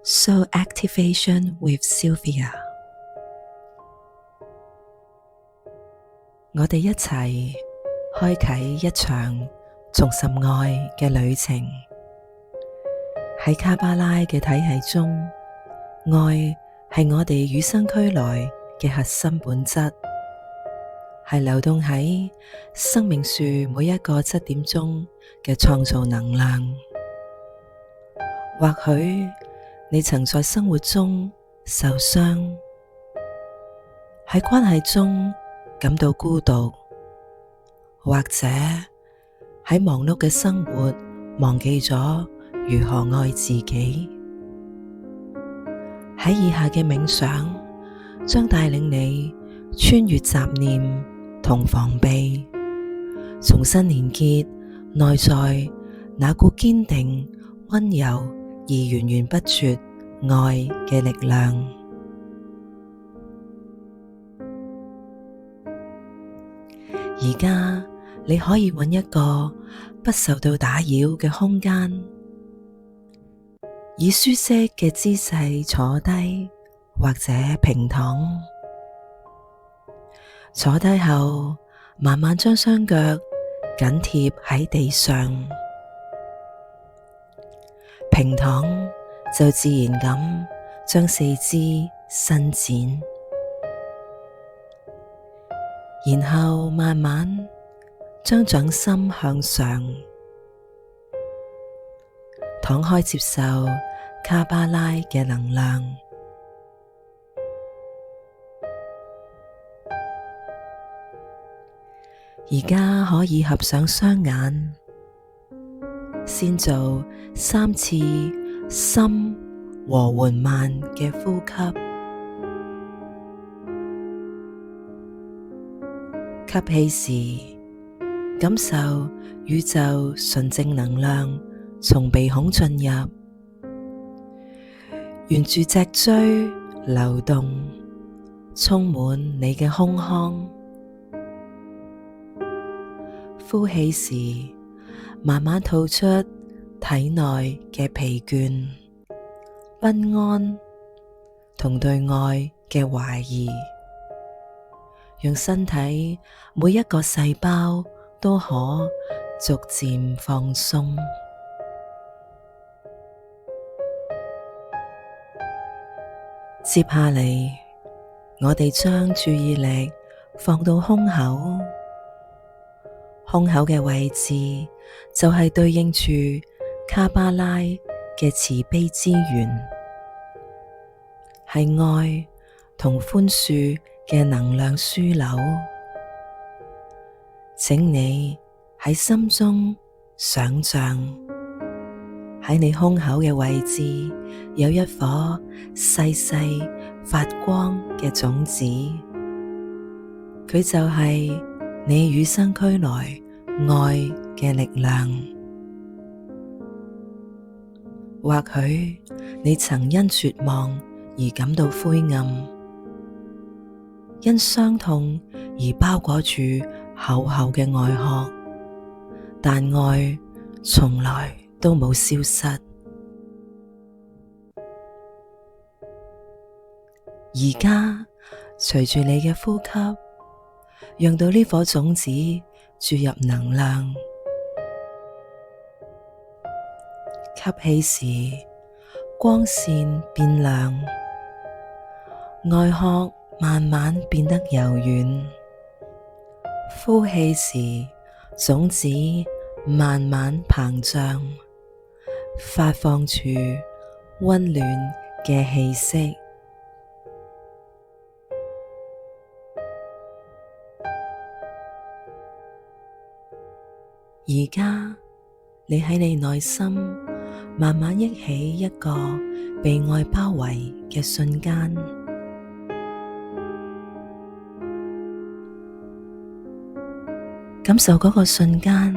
Soul Activation with Sylvia， 我哋一齊開啟一場重拾愛嘅旅程。喺卡巴拉嘅體系中，愛係我哋與生俱來嘅核心本質，係流動喺生命樹每一個質點中嘅創造能量。或許你曾在生活中受傷，喺關係中感到孤獨，或者喺忙碌嘅生活忘記咗如何愛自己。喺以下嘅冥想將帶領你穿越雜念同防備，重新連結內在那股堅定、溫柔而源源不絕愛嘅力量。而家你可以揾一個不受到打擾嘅空間，以舒適嘅姿勢坐低或者平躺。坐低後，慢慢將雙腳緊貼喺地上。平躺就自然咁將四肢伸展，然後慢慢將掌心向上，敞開接受卡巴拉嘅能量。而家可以合上雙眼，先做3次深和緩慢嘅呼吸。吸氣時，感受宇宙純正能量從鼻孔進入，沿住脊椎流動，充滿你嘅胸腔。呼氣時，慢慢吐出體內嘅疲倦、不安同對愛嘅懷疑，讓身體每一個細胞都可逐漸放鬆。接下嚟，我哋將注意力放到胸口。胸口嘅位置就係對應住卡巴拉嘅慈悲之源，係愛同寬恕嘅能量樞紐。請你喺心中想象，喺你胸口嘅位置有一顆細細發光嘅種子，佢就係你與生俱來愛嘅力量。或許你曾因絕望而感到灰暗，因傷痛而包裹住厚厚嘅外殼，但愛從來都冇消失。而家隨住你嘅呼吸，讓到呢顆種子注入能量。吸氣時，光線變亮，外殼慢慢變得柔軟。呼氣時，種子慢慢膨脹，發放住溫暖嘅氣息。而家你喺你內心慢慢憶起一個被愛包圍嘅瞬間，感受嗰個瞬間，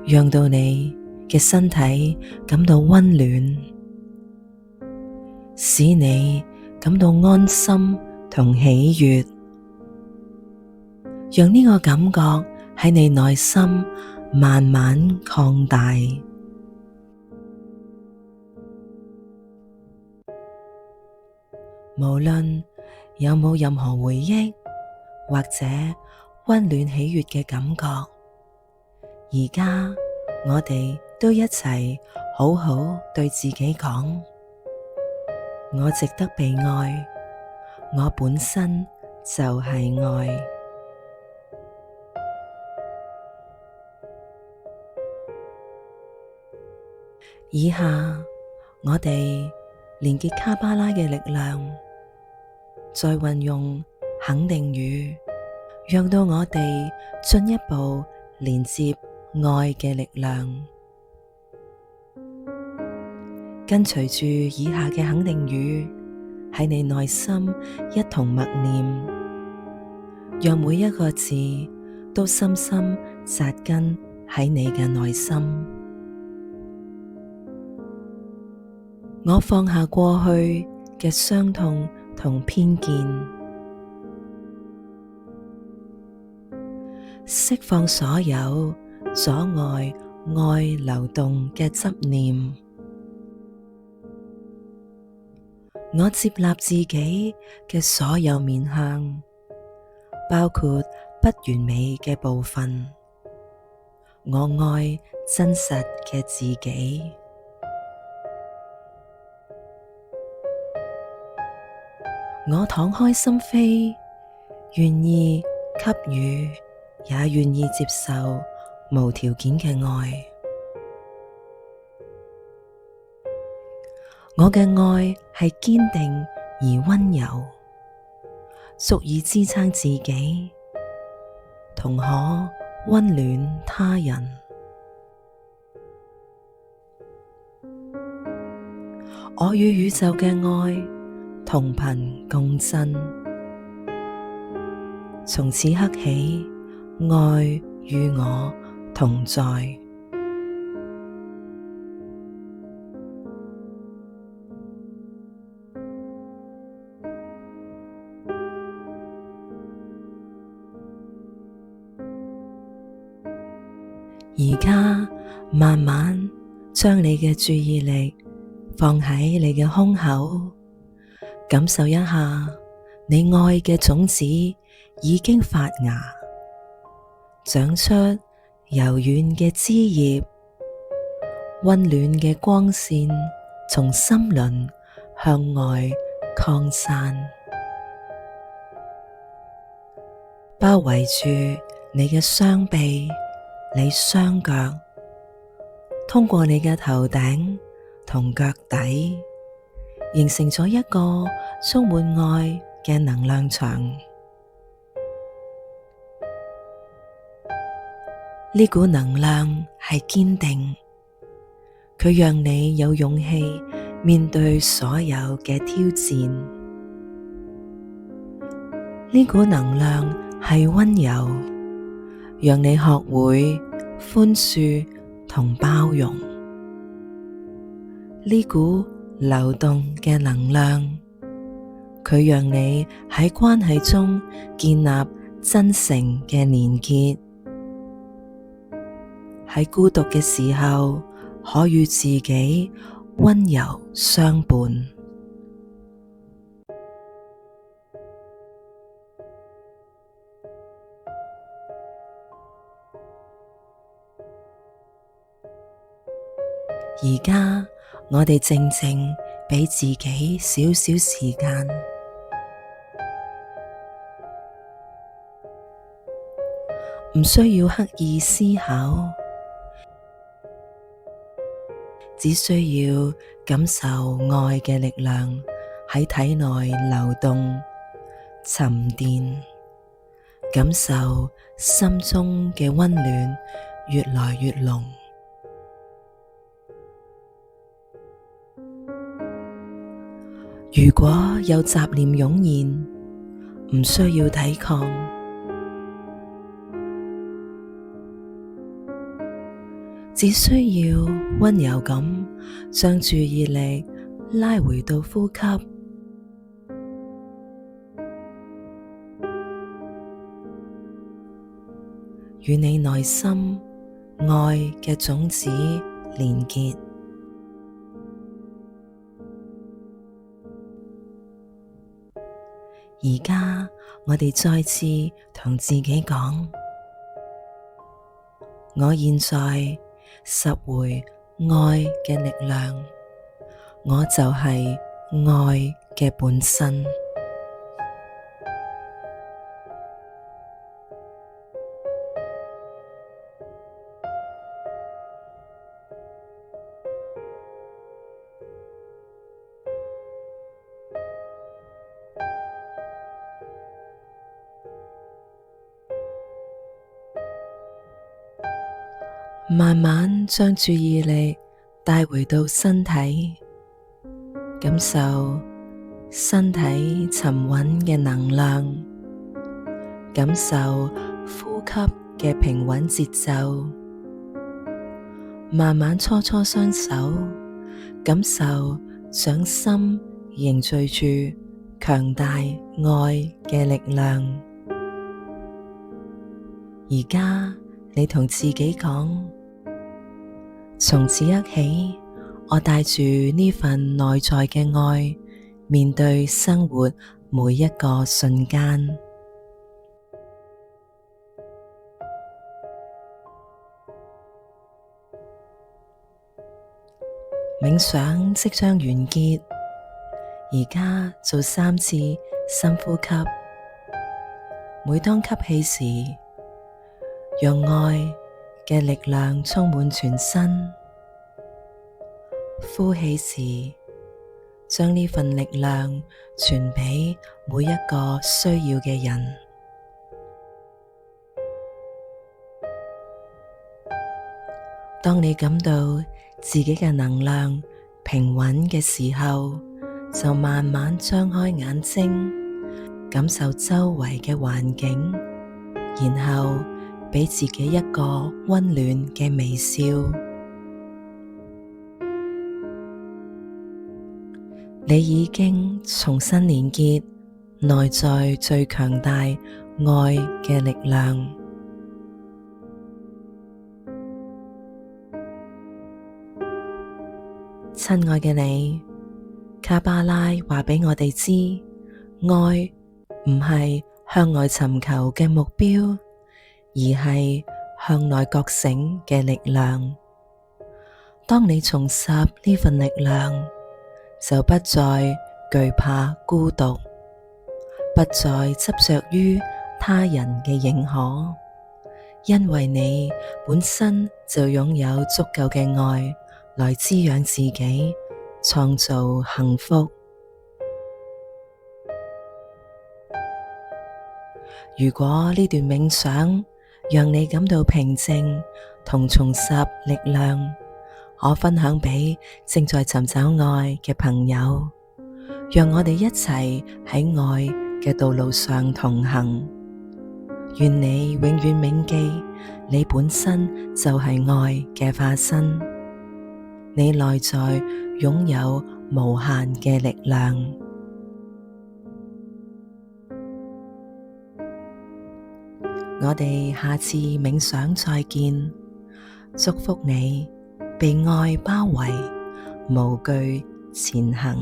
讓到你嘅身體感到溫暖，使你感到安心同喜悅。讓呢個感覺喺你內心慢慢擴大。無論有冇任何回憶或者溫暖喜悅嘅感覺，而家我哋都一齊好好對自己講：我值得被愛，我本身就係愛。以下我哋連結卡巴拉嘅力量，再運用肯定語，讓到我哋進一步連接愛嘅力量。跟隨住以下嘅肯定語，喺你內心一同默念，讓每一個字都深深扎根喺你嘅內心。我放下過去嘅傷痛同偏見，釋放所有阻礙愛流動嘅執念。我接納自己嘅所有面向，包括不完美嘅部分。我愛真實嘅自己。我敞開心扉，願意給予，也願意接受無條件嘅愛。我嘅愛係堅定而溫柔，足以支撐自己，同可溫暖他人。我與宇宙嘅愛同頻共振，從此刻起，愛與我同在。而家慢慢將你嘅注意力放喺你嘅胸口，感受一下你愛嘅種子已經發芽，長出柔軟嘅枝葉，溫暖嘅光線從心輪向外擴散，包圍住你嘅雙臂、你雙腳，通過你嘅頭頂同腳底，形成咗一個充滿愛嘅能量場。呢股能量係堅定，佢讓你有勇氣面對所有嘅挑戰。呢股能量係溫柔，讓你學會寬恕同包容。呢股流動嘅能量，佢讓你喺關係中建立真誠嘅連結，喺孤獨嘅時候可與自己溫柔相伴。而家我哋靜靜畀自己少少時間，唔需要刻意思考，只需要感受愛嘅力量喺體內流動、沉澱，感受心中嘅溫暖越來越濃。如果有雜念湧現，唔需要抵抗，只需要溫柔咁將注意力拉回到呼吸，與你內心愛嘅種子連結。。。。。。。。。。。。。。。。。。。。。。。。。。。。。。。。。。。。。。。。。。。。。。。。。。。。。。。。。。。。。。。。。。。。。。。。。。。。。。。。。。。。。。。。。。。。。。。。。。。。。。。。。。。。。。。。。。。。。。。。。。。。。。。。。。。。。。。。而家我哋再次同自己講：我現在拾回愛嘅力量，我就係愛嘅本身。慢慢將注意力帶回到身體，感受身體沉穩嘅能量，感受呼吸嘅平穩節奏。慢慢搓搓雙手，感受掌心凝聚住強大愛嘅力量。而家你同自己講：從此刻起，我帶住呢份內在嘅愛，面對生活每一個瞬間。冥想即將完結，而家做3次深呼吸。每當吸氣時，讓愛嘅力量充滿全身；呼氣時，將呢份力量傳俾每一個需要嘅人。當你感到自己嘅能量平穩嘅時候，就慢慢張開眼睛，感受周圍嘅環境，然後俾自己一個溫暖嘅微笑。你已經重新連結內在最強大愛嘅力量。親愛嘅你，卡巴拉話俾我哋知，愛唔係向外尋求嘅目標，而係向內覺醒嘅力量。當你重拾呢份力量，就不再懼怕孤獨，不再執着於他人嘅認可，因為你本身就擁有足夠嘅愛來滋養自己，創造幸福。如果呢段冥想讓你感到平靜同重拾力量，我分享俾正在尋找愛嘅朋友，讓我哋一齊喺愛嘅道路上同行。願你永遠銘記，你本身就係愛嘅化身，你內在擁有無限嘅力量。我哋下次冥想再見，祝福你被愛包圍，無懼前行。